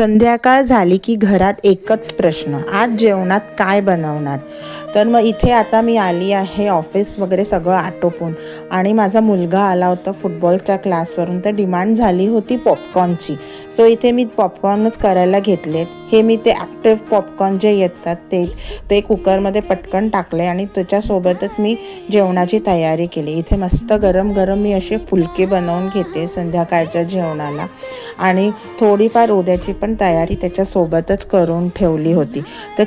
संध्याकाळ झाली की घरात एकच प्रश्न, आज जेवणात काय बनवणार. तर मग इथे आता मी आली आहे ऑफिस वगैरे सगळं आटोपून, आणि माझा मुलगा आला होता फुटबॉलच्या क्लासवरून, तर डिमांड झाली होती पॉपकॉर्नची. सो इथे मी पॉपकॉर्नच करायला घेतलेत. हे मी ते ॲक्टिव्ह पॉपकॉर्न जे येतात ते कुकरमध्ये पटकन टाकले आणि त्याच्यासोबतच मी जेवणाची तयारी केली. इथे मस्त गरम गरम मी असे फुलके बनवून घेते संध्याकाळच्या जेवणाला, आणि थोडीफार उद्याची पण तयारी त्याच्यासोबतच करून ठेवली होती. तर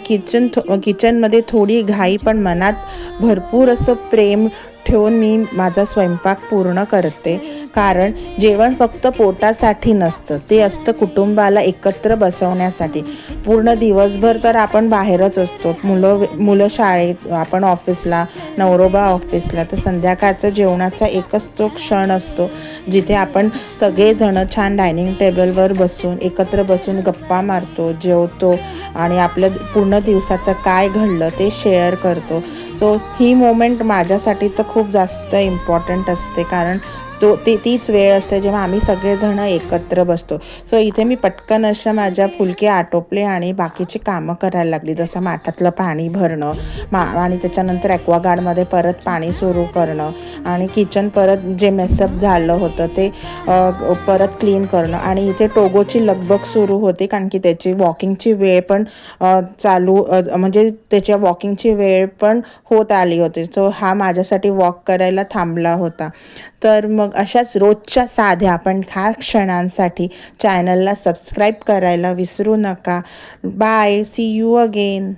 किचनमध्ये थोडी घाई पण मनात भरपूर असं प्रेम ठेवून मी माझा स्वयंपाक पूर्ण करते. कारण जेवण फक्त पोटासाठी नसतं, ते असतं कुटुंबाला एकत्र बसवण्यासाठी. पूर्ण दिवसभर तर आपण बाहेरच असतो, मुलं शाळेत, आपण ऑफिसला, नवरोबा ऑफिसला. तर संध्याकाळचं जेवणाचा एकच तो क्षण असतो जिथे आपण सगळेजणं छान डायनिंग टेबलवर बसून एकत्र बसून गप्पा मारतो, जेवतो आणि आपल्या पूर्ण दिवसाचं काय घडलं ते शेअर करतो. सो ही मोमेंट माझ्यासाठी तर खूप जास्त इम्पॉर्टंट असते, कारण तीच वेळ असते जेव्हा आम्ही सगळेजण एकत्र बसतो. सो इथे मी पटकन अशा माझ्या फुलके आटोपले आणि बाकीची कामं करायला लागली, जसं माठातलं पाणी भरणं आणि त्याच्यानंतर ॲक्वागार्डमध्ये परत पाणी सुरू करणं, आणि किचन परत जे मेसअप झालं होतं ते परत क्लीन करणं. आणि इथे टोगोची लगबग सुरू होती, कारण की त्याची वॉकिंगची वेळ पण म्हणजे त्याच्या वॉकिंगची वेळ पण होत आली होती. सो हा माझ्यासाठी वॉक करायला थांबला होता. तर मग अशाच रोजच्या साध्या पण खास क्षणांसाठी चॅनलला सबस्क्राईब करायला विसरू नका. Bye, see you again.